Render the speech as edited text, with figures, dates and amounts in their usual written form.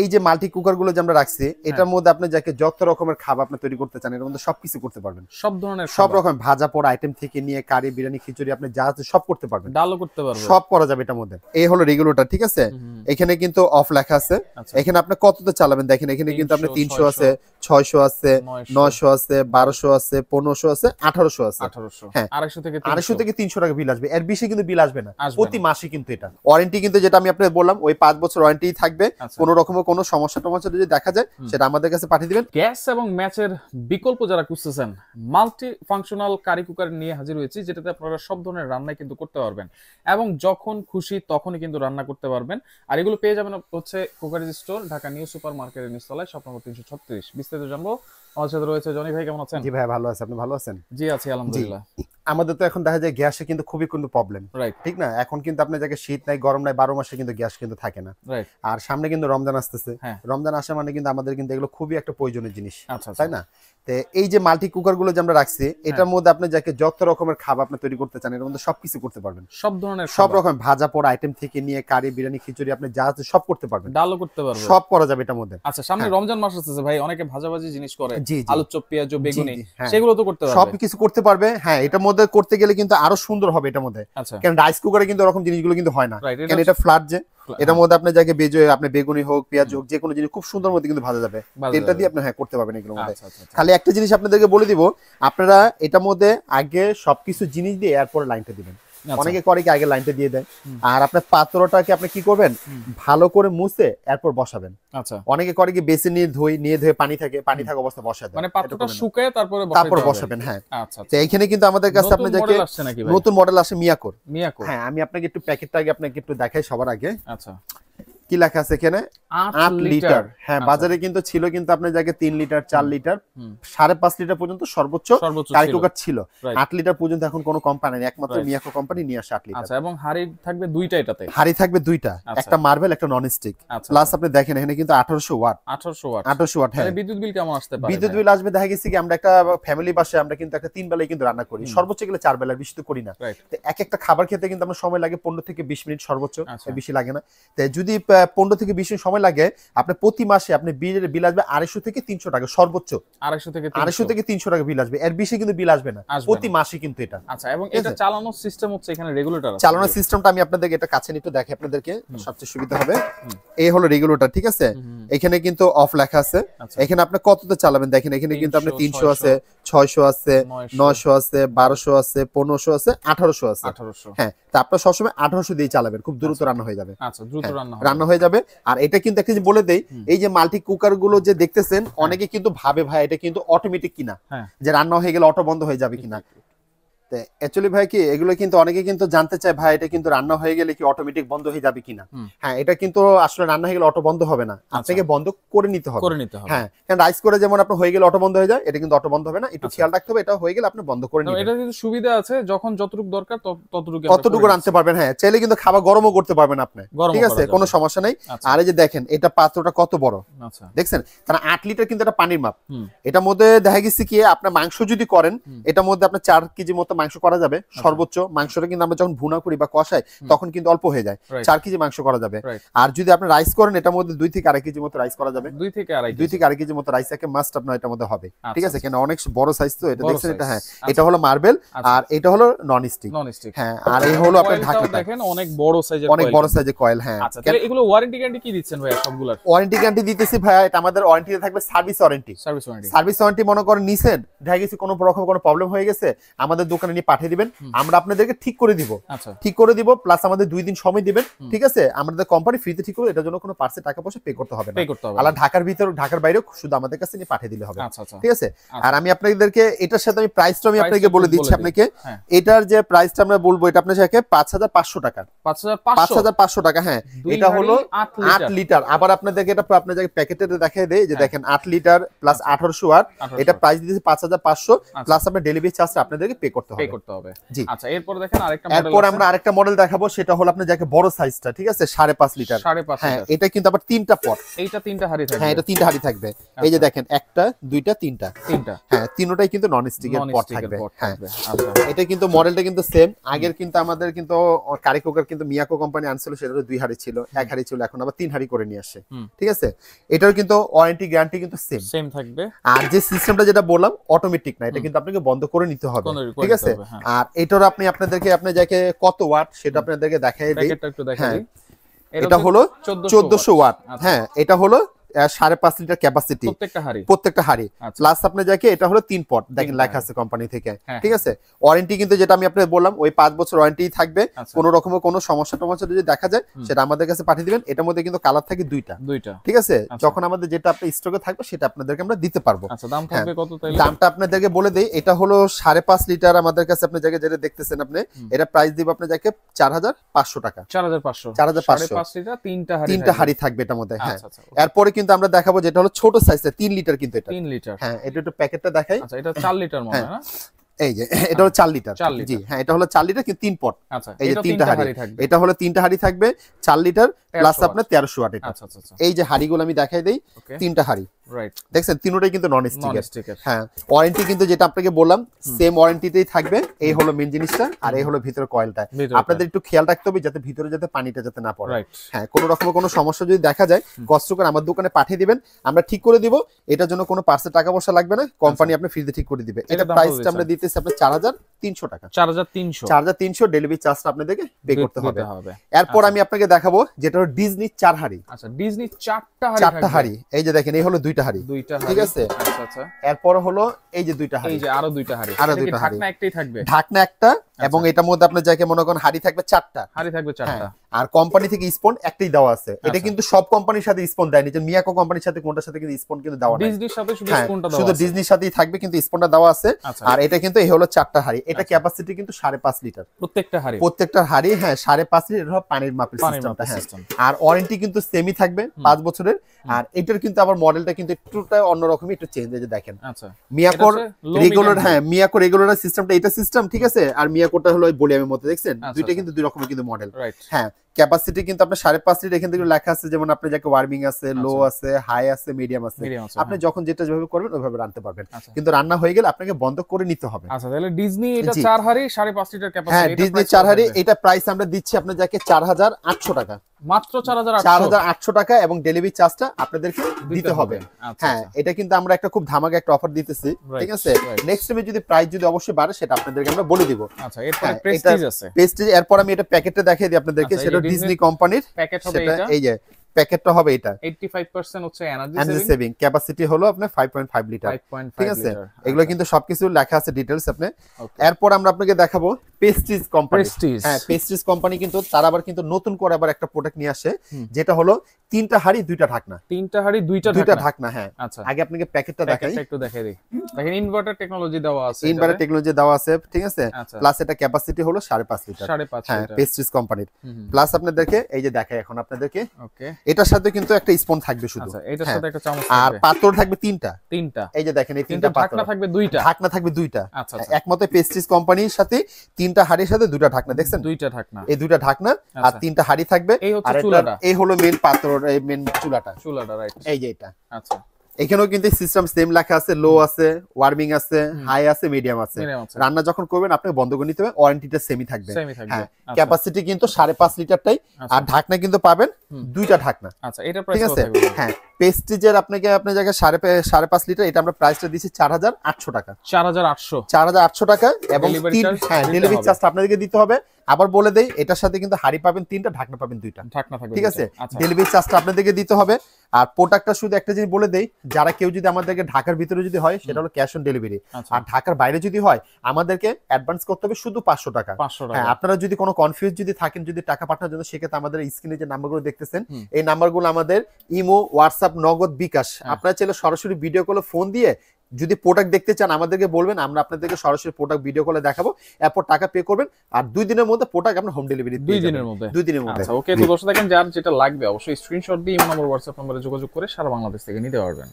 এই যে multi cooker গুলো যে আমরা রাখছি এটার মধ্যে আপনি যাকে যত রকমের খাবার আপনি তৈরি করতে চান এর মধ্যে সবকিছু করতে পারবেন। সব ধরনের সব রকম ভাজা পোড়া আইটেম থেকে নিয়ে কারি বিরিয়ানি খিচুড়ি আপনি যা আছে সব করতে পারবেন, ডালও করতে পারবেন, সব করা যাবে এটার মধ্যে। এই হলো রেগুলেটর, ঠিক আছে। এখানে কিন্তু অফ লেখা আছে। এখানে আপনি কততে চালাবেন দেখেন, এখানে কিন্তু আপনি 300 আছে, 600 আছে, 900 আছে, 1200 আছে, 1500 আছে, 1800 আছে। হ্যাঁ 250 থেকে 300 টাকা বিল আসবে, এর বেশি কিন্তু বিল আসবে না প্রতি মাসে। কিন্তু এটা ওয়ারেন্টি কিন্তু যেটা আমি আপনাকে বললাম ওই 5 বছর ওয়ারেন্টি থাকবে। কোনো রকমের কোনো সমস্যা টমস্যা যদি দেখা যায় সেটা আমাদের কাছে পাঠিয়ে দিবেন। গ্যাস এবং ম্যাচের বিকল্প যারা খুঁজতেছেন মাল্টি ফাংশনাল কারি কুকার নিয়ে হাজির হয়েছি, যেটাতে আপনারা সব ধরনের রান্নাই কিন্তু করতে পারবেন এবং যখন খুশি তখনই কিন্তু রান্না করতে পারবেন। আর এগুলো পেয়ে যাবেন হচ্ছে cookeries store, Dhaka new super মার্কেটের নিচতলায়, শপ নম্বর 336। বিস্তারিত জানবো। আমার সাথে রয়েছে জনি ভাই, কেমন আছেন? জি ভাই ভালো আছি, আপনি ভালো আছেন? জি আছি আলহামদুলিল্লাহ। আমাদের তো এখন দেখা যায় গ্যাসে কিন্তু খুবই কিন্তু প্রবলেম, ঠিক না? এখন কিন্তু আপনার জায়গায় শীত নাই গরম নাই, 12 মাসে কিন্তু গ্যাস কিন্তু থাকে না। আর সামনে কিন্তু রমজান আসতেছে, রমজান আসা মানে কিন্তু আমাদের কিন্তু এগুলো খুবই একটা প্রয়োজনীয় জিনিস, তাই না? তো এই যে মাল্টি কুকার গুলো যে আমরা রাখছি এটার মধ্যে আপনি যাকে যত রকমের খাবার আপনি তৈরি করতে চান এর মধ্যে সবকিছু করতে পারবেন, সব ধরনের সব রকম ভাজা পোড়া আইটেম থেকে নিয়ে কারি বিরিয়ানি খিচুড়ি আপনি যা আছে সব করতে পারবেন, ডালও করতে পারবেন, সব করা যাবে এটার মধ্যে। আচ্ছা সামনে রমজান মাস আসছে ভাই, অনেকে ভাজাভাজি জিনিস করে, আলু চপ পেঁয়াজ বেগুনি সেগুলো তো করতে পারবে, সবকিছু করতে পারবে। হ্যাঁ এটার মধ্যে করতে গেলে কিন্তু আরো সুন্দর হবে এটার মধ্যে, কারণ রাইস কুকারে কিন্তু এরকম জিনিসগুলো কিন্তু হয় না, কারণ এটা ফ্ল্যাট যে এটার মধ্যে আপনি যাকে বেজে আপনি বেগুনি হোক পেঁয়াজ হোক যে কোনো জিনিস খুব সুন্দর মধ্যে কিন্তু ভাজা যাবে, তেলটা দিয়ে আপনি করতে পারবেন এগুলোর মধ্যে। খালি একটা জিনিস আপনাদেরকে বলে দিব, আপনারা এটার মধ্যে আগে সবকিছু জিনিস দিয়ে এরপর লাইনটা দিবেন। অনেকে করে কি আগে লাইনটা দিয়ে দেয়, আর আপনার পাত্রটাকে আপনি কি করবেন ভালো করে মুছে এরপর বসাবেন। অনেকে করে কি বেসিন নিয়ে ধুয়ে পানি থাকা অবস্থা বসায় দেয়, মানে পাত্রটা শুকায় তারপরে বসাবেন। হ্যাঁ তো এইখানে কিন্তু আমাদের কাছে আপনি যাকে নতুন মডেল আসে মিয়াকোর। হ্যাঁ আমি আপনাকে একটু প্যাকেটটা আগে আপনাকে একটু দেখাই সবার আগে। আচ্ছা কি লেখা আছে এখানে? 8 লিটার। হ্যাঁ বাজারে কিন্তু ছিল কিন্তু আপনার জায়গায় 3 লিটার 4 লিটার 5.5 লিটার পর্যন্ত সর্বোচ্চ কারি কুকার ছিল। 8 লিটার পর্যন্ত এখন কোনো কোম্পানি নেই, একমাত্র মিয়াকো কোম্পানি নিয়ে আসে 8 লিটার। আচ্ছা এবং হাড়ি থাকবে দুইটা, এটাতে হাড়ি থাকবে দুইটা, একটা মার্বেল একটা নন স্টিক। প্লাস আপনি দেখেন এখানে কিন্তু 1800 ওয়াট। 1800 ওয়াট। হ্যাঁ বিদ্যুৎ বিল কেমন আসতে পারে? বিদ্যুৎ বিল আসবে দেখা গেছে কি আমরা একটা ফ্যামিলি বাসায় আমরা কিন্তু একটা 3 বেলায় কিন্তু রান্না করি, সর্বোচ্চ গেলে 4 বেলা, বেশি তো করি না। তো একটা খাবার খেতে কিন্তু আমরা সময় লাগে 15 থেকে 20 মিনিট সর্বোচ্চ, বেশি লাগে না। তো যদি 15 থেকে 20 মিনিট সময় লাগে আপনি প্রতি মাসে আপনি বিল আসবে 250 থেকে 300 টাকা সর্বোচ্চ, 250 থেকে 300 টাকা বিল আসবে, এর বেশি কিন্তু বিল আসবে না প্রতি মাসে কিন্তু এটা। আচ্ছা এবং এটা চালানোর সিস্টেম হচ্ছে এখানে রেগুলেটর আছে। চালানোর সিস্টেমটা আমি আপনাদেরকে এটা কাছে নিতে দেখাই, আপনাদেরকে সবচেয়ে সুবিধা হবে। এই হলো রেগুলেটর, ঠিক আছে। এখানে কিন্তু অফ লেখা আছে। এখানে আপনি কততে চালাবেন দেখেন, এখানে কিন্তু আপনি 300 আছে, 600 আছে, 900 আছে, 1200 আছে, 1500 আছে, 1800 আছে। হ্যাঁ তা আপনারা সবসময় 1800 দিয়ে চালাবেন, খুব দ্রুত রান্না হয়ে যাবে। আচ্ছা দ্রুত রান্না হয়ে যাবে। আর এটা কিন্তু একটা জিনিস বলে দেই, এই যে মাল্টি কুকার গুলো যে দেখতেছেন অনেকে কিন্তু ভাবে ভাই এটা কিন্তু অটোমেটিক কিনা, যে রান্না হয়ে গেলে অটো বন্ধ হয়ে যাবে কিনা। অ্যাকচুয়ালি ভাই কি এগুলো কিন্তু অনেকে কিন্তু জানতে চায় ভাই এটা কিন্তু রান্না হয়ে গেলে কি অটোমেটিক বন্ধ হয়ে যাবে কিনা। হ্যাঁ এটা কিন্তু আসলে রান্না হয়ে গেলে অটো বন্ধ হবে না, আপনাকে বন্ধ করে নিতে হবে। হ্যাঁ কারণ রাইস করে যেমন আপনার হয়ে গেলে অটো বন্ধ হয়ে যায়, এটা কিন্তু অটো বন্ধ হবে না, একটু খেয়াল রাখতে হবে, এটা হয়ে গেলে আপনি বন্ধ করে নিবেন। এটা কিন্তু সুবিধা আছে, যখন যতটুকু দরকার ততটুকু রাখতে পারবেন। হ্যাঁ চাইলে কিন্তু খাবার গরমও করতে পারবেন আপনি, ঠিক আছে, কোনো সমস্যা নেই। আর এই যে দেখেন এটা পাত্রটা কত বড় দেখছেন, কারণ 8 লিটার কিন্তু এটা পানির মাপ। এটার মধ্যে দেখা গেছে কি আপনার মাংস যদি করেন এটার মধ্যে আপনার 4 কেজি মতো মাংস করা যাবে সর্বোচ্চ। মাংসটা কিন্তু আমরা যখন ভুনা করি বা কষাই তখন কিন্তু অল্প হয়ে যায়, 4 কেজি মাংস করা যাবে। আর যদি আপনি রাইস করেন এটার মধ্যে 2 থেকে 2.5 কেজি মতো রাইস করা যাবে, 2 থেকে 2.5 কেজি মতো রাইস একে মাস্ট আপনার এটার মধ্যে হবে, ঠিক আছে। কেন অনেক বড় সাইজ তো এটা দেখছেন এটা। হ্যাঁ এটা হলো মার্বেল আর এটা হলো নন স্টিক। হ্যাঁ আর এই হলো আপনার ঢাকনা দেখেন অনেক বড় সাইজের কয়েল। হ্যাঁ আচ্ছা তাহলে এগুলো ওয়ারেন্টি গ্যারান্টি কি দিচ্ছেন ভাই? সবগুলোর ওয়ারেন্টি গ্যারান্টি দিতেছি ভাই, এটা আমাদের ওয়ারেন্টিতে থাকবে সার্ভিস ওয়ারেন্টি। মনে করেন নিছেন দেখা গেছে কোনো রকম কোনো প্রবলেম হয়ে গেছে আমাদের দোকানে নিয়ে পাঠিয়ে দিবেন, আমরা আপনাদেরকে ঠিক করে দিব, প্লাস আমাদের 2 দিন সময় দিবেন, ঠিক আছে। আমাদের কোম্পানি ফ্রিতে ঠিক করে, এটার জন্য কোনো পার্সে টাকা পয়সা পে করতে হবে না। আলা ঢাকার ভিতর ঢাকার বাইরেও শুধু আমাদের কাছে নিয়ে পাঠিয়ে দিলে হবে, ঠিক আছে। আর আমি আপনাদেরকে এটার সাথে আমি প্রাইসটা আমি আপনাকে বলে দিচ্ছি আপনাকে। এটার যে প্রাইসটা আমরা বলবো এটা আপনার সাথে 5500 টাকা। 5500 টাকা। হ্যাঁ এটা হলো 8 লিটার। আবার আপনাদেরকে এটা আপনাদেরকে প্যাকেটে দেখায় দেই যে দেখেন 8 লিটার প্লাস 1800 ওয়াট, এটা প্রাইস দিতেছি 5500 প্লাস আপনার ডেলিভারি চার্জটা আপনাদেরকে পে করতে হবে। করতে হবে। জি আচ্ছা এরপর দেখেন আরেকটা মডেল এরপর আমরা আরেকটা মডেল দেখাবো, সেটা হলো আপনি যাকে বড় সাইজটা, ঠিক আছে 5.5 লিটার। 5.5 হ্যাঁ লিটার। এটা কিন্তু আবার তিনটা পট, এইটা তিনটা হাড়ি থাকবে। হ্যাঁ এটা তিনটা হাড়ি থাকবে। এই যে দেখেন একটা দুইটা তিনটা, হ্যাঁ তিনটাই কিন্তু নন স্টিকের পট থাকবে। হ্যাঁ আচ্ছা এটা কিন্তু মডেলটা কিন্তু সেম। আগের কিন্তু আমাদের কিন্তু কারি কুকার কিন্তু মিয়াকো কোম্পানি আনছিল, সেটা 2 হাড়ি ছিল, 1 হাড়ি ছিল, এখন আবার 3 হাড়ি করে নিয়ে আসে, ঠিক আছে। এটার কিন্তু ওয়ারেন্টি গ্যারান্টি কিন্তু সেম থাকবে। আর যে সিস্টেমটা যেটা বললাম অটোমেটিক না, এটা কিন্তু আপনাকে বন্ধ করে নিতে হবে, ঠিক আছে। আর এটার আপনি আপনাদেরকে আপনি যাকে কত ওয়াট সেটা আপনাদেরকে দেখাই দেই। হ্যাঁ এটা হলো 1400 ওয়াট। হ্যাঁ এটা হলো 5.5 লিটার ক্যাপাসিটি প্রত্যেকটা হাড়ি। প্লাস আপনি যাকে এটা হলো 3 পট, দেখেন লেখা আছে কোম্পানি থেকে, ঠিক আছে। ওয়ারেন্টি কিন্তু যেটা আমি আপনাকে বললাম ওই 5 বছর ওয়ারেন্টি থাকবে। কোনো রকমের কোনো সমস্যা টমস্যা যদি দেখা যায় সেটা আমাদের কাছে পাঠিয়ে দিবেন। এটার মধ্যে কিন্তু কালার থাকে দুইটা, ঠিক আছে। যখন আমাদের যেটা আপনি স্টকে থাকবে সেটা আপনাদেরকে আমরা দিতে পারবো। দাম থাকবে কত তাইলে? দামটা আপনাদেরকে বলে দেই, এটা হলো 5.5 লিটার আমাদের কাছে আপনি যাকে যেটা দেখতেছেন আপনি, এটা প্রাইস দিব আপনার যাকে 4500 টাকা। 4500 লিটার তিনটা হাড়ি থাকবে এটার মধ্যে। হ্যাঁ এরপরে কিন্তু আমরা দেখাবো যেটা হলো ছোট সাইজটা 3 লিটার, কিন্তু এটা 3 লিটার। হ্যাঁ এটা একটু প্যাকেটটা দেখাই। আচ্ছা এটা 4 লিটার মনে হয় না? এই যে এটা হলো 4 লিটার। জি হ্যাঁ এটা হলো 4 লিটার কিন্তু 3 পট। আচ্ছা এই যে তিনটা হাড়ি, এটা হলো 3টা হাড়ি থাকবে 4 লিটার প্লাস আপনার 1300 ওয়াট এটা। আচ্ছা এই যে হাড়িগুলো আমি দেখাই দেই, 3টা হাড়ি, রাইট। দেখছেন তিনটাই কিন্তু নন স্টিকের। হ্যাঁ ওয়ারেন্টি কিন্তু যেটা আপনাকে বললাম সেম ওয়ারেন্টিতেই থাকবে। এই হলো মেইন জিনিসটা, আর এই হলো ভিতরের কয়েলটা। আপনাদের একটু খেয়াল রাখতে হবে যাতে ভিতরে যাতে পানিটা যাতে না পড়ে। হ্যাঁ কোনো রকমের কোনো সমস্যা যদি দেখা যায় কষ্ট করে আমার দোকানে পাঠিয়ে দিবেন, আমরা ঠিক করে দিব। এটার জন্য কোনো পার্সে টাকা পয়সা লাগবে না, কোম্পানি আপনি ফ্রিতে ঠিক করে দিবে। এটা প্রাইসটা আমরা দিতেছি আপনি 4300 টাকা। 4300 ডেলিভারি চার্জটা আপনাদেরকে পে করতে হবে। এরপর আমি আপনাকে দেখাবো যেটা হলো ডিজনি 4 হাড়ি। আচ্ছা ডিজনি 4টা হাড়ি। এই যে দেখেন এই হলো 2টা হাড়ি, ঠিক আছে। আচ্ছা এরপর হলো এই যে 2টা হাড়ি, এই যে আরো 2টা হাড়ি, ঢাকনা একটাই থাকবে, ঢাকনা একটা, এবং এটার মধ্যে আপনি যাকে মনে করেন হাড়ি থাকবে 4টা। আর কোম্পানি থেকে স্পন একটাই দেওয়া আছে। এটা কিন্তু সব কোম্পানির সাথে স্পন দেয়নি, যে মিয়াকো কোম্পানির সাথে কোনটার সাথে কিন্তু স্পন কিন্তু দেওয়া নাই। ডিজনির সাথে শুধু স্পনটা দেওয়া আছে, শুধু ডিজনির সাথেই থাকবে কিন্তু স্পনটা দেওয়া আছে। আর এটা কিন্তু এই হলো 4টা হাড়ি। এটা ক্যাপাসিটি কিন্তু 5.5 লিটার প্রত্যেকটা হাড়ি। হ্যাঁ 5.5 লিটার হলো পানির মাপের সিস্টেমটা। হ্যাঁ আর ওয়ারেন্টি কিন্তু সেমই থাকবে 5 বছরের। আর এটার কিন্তু আবার মডেলটা কিন্তু একটুটা অন্যরকমই, একটু চেঞ্জ। এই যে দেখেন মিয়াকোর রেগুলার, হ্যাঁ মিয়াকো রেগুলার সিস্টেমটা এটা সিস্টেম, ঠিক আছে। আর মিয়াকোটা হলো ভলিউমের মতো, দেখছেন দুইটা কিন্তু দুই রকমের কিন্তু মডেল। হ্যাঁ ক্যাপাসিটি কিন্তু আপনার 5.5 লিটার। এখান থেকে লেখা আছে যেমন আপনি যাকে ওয়ার্মিং আছে, লো আছে, হাই আছে, মিডিয়াম আছে। আপনি যখন যেটা যেভাবে করবেন ওইভাবে রান্নাতে পারবেন, কিন্তু রান্না হয়ে গেলে আপনাকে বন্ধ করে নিতে হবে। আচ্ছা তাহলে ডিজনি এটা 4 হাড়ি 5.5 লিটার ক্যাপাসিটি। হ্যাঁ ডিজনি 4 হাড়ি, এটা প্রাইস আমরা দিচ্ছি আপনার যাকে 4800 টাকা, মাত্র 4800 টাকা, এবং ডেলিভারি চার্জটা আপনাদেরকে দিতে হবে। হ্যাঁ এটা কিন্তু আমরা একটা খুব ধামাকা একটা অফার দিতেছি, ঠিক আছে। নেক্সট টাইমে যদি প্রাইস যদি অবশ্যই বাড়ে সেটা আপনাদেরকে আমরা বলে দিব। আচ্ছা এরপর প্রেস্টিজ আছে। প্রেস্টিজ এরপর আমি এটা প্যাকেটটা দেখিয়ে দিই আপনাদেরকে। সেটা ডিজনি কোম্পানির প্যাকেট হবে এটা। এই যে প্যাকেটটা হবে এটা 85% হচ্ছে এনার্জি সেভিং। ক্যাপাসিটি হলো আপনার 5.5 লিটার, ঠিক আছে। এগুলো কিন্তু সবকিছু লেখা আছে ডিটেইলস আপনি। এরপর আমরা আপনাকে দেখাবো পেস্টিজ কোম্পানি। হ্যাঁ পেস্টিজ কোম্পানি কিন্তু তার আবার কিন্তু নতুন করে আবার একটা প্রোডাক্ট নিয়ে আসে, যেটা হলো 3টা হাড়ি 2টা ঢাকনা। 3টা হাড়ি 2টা ঢাকনা। হ্যাঁ আগে আপনাকে প্যাকেটটা দেখাই, একটু দেখাই দিই। দেখেন ইনভার্টার টেকনোলজি দেওয়া আছে, ইনভার্টার টেকনোলজি দেওয়া আছে, ঠিক আছে। প্লাস এটা ক্যাপাসিটি হলো 5.5 লিটার। হ্যাঁ পেস্টিজ কোম্পানির। প্লাস আপনাদেরকে এই যে দেখাই এখন আপনাদেরকে, ওকে এটার সাথে কিন্তু একটা স্পন থাকবে শুধু। আচ্ছা এটার সাথে একটা চামচ থাকবে, আর পাত্র থাকবে 3টা। এই যে দেখেন এই 3টা পাত্র, ঢাকনা থাকবে 2টা, ঢাকনা থাকবে 2টা। একমতে পেস্টিজ কোম্পানির সাথে 3টা হাড়ির সাথে 2টা ঢাকনা, দেখছেন 2টা ঢাকনা, এই 2টা ঢাকনা আর 3টা হাড়ি থাকবে। আর এই হলো মেইন পাত্র, এই মেইন চুলাটা, রাইট। এই যে এটা। আচ্ছা এখানেও কিন্তু সিস্টেম সেম লেখা আছে, লো আছে, ওয়ার্মিং আছে, হাই আছে, মিডিয়াম আছে। রান্না যখন করবেন আপনি বন্ধ করে নিতে হবে, ওয়ারেন্টিটা সেমই থাকবে। হ্যাঁ ক্যাপাসিটি কিন্তু 5.5 লিটারটাই। আর ঢাকনা কিন্তু পাবেন 2টা ঢাকনা। আচ্ছা এটা প্রাইস কত থাকবে? হ্যাঁ পেস্টিজের আপনাকে আপনার জায়গায় 5.5 লিটার, এটা আমরা প্রাইসটা দিছি 4800 টাকা। 4800 টাকা, এবং ডেলিভারি চার্জ আপনাদেরকে দিতে হবে। আবার বলে দেই এটার সাথে কিন্তু হাড়ি পাবেন 3টা, ঢাকনা পাবেন 2টা, ঠিক আছে। ডেলিভারি চার্জটা আপনাদেরকে দিতে হবে। আর প্রোডাক্টটা শুধু একটা জিনিস বলে দেই, যারা কেউ যদি আমাদেরকে ঢাকার ভিতরে যদি হয় সেটা হলো ক্যাশ অন ডেলিভারি। আর ঢাকার বাইরে যদি হয় আমাদেরকে অ্যাডভান্স করতে হবে শুধু 500 টাকা। হ্যাঁ আপনারা যদি কোনো কনফিউজ যদি থাকেন যদি টাকা পাঠানোর জন্য, সেক্ষেত্রে আমাদের স্ক্রিনে যে নাম্বারগুলো দেখতেছেন এই নাম্বারগুলো আমাদের ইমো, হোয়াটসঅ্যাপ, নগদ, বিকাশ। আপনারা চাইলে সরাসরি ভিডিও কলে ফোন দিয়ে যদি প্রোডাক্ট দেখতে চান আমাদেরকে বলবেন, আমরা আপনাদেরকে সরাসরি প্রোডাক্ট ভিডিও কলে দেখাবো, এরপর টাকা পে করবেন। আর 2 দিনের মধ্যে প্রোডাক্ট আপনার হোম ডেলিভারি 2 দিনের মধ্যে। আচ্ছা ওকে, তো বসে থাকেন, যার যেটা লাগবে অবশ্যই স্ক্রিনশট দিয়ে ইমো নম্বর, হোয়াটসঅ্যাপ নম্বরে যোগাযোগ করে সারা বাংলাদেশ থেকে নিতে পারবেন।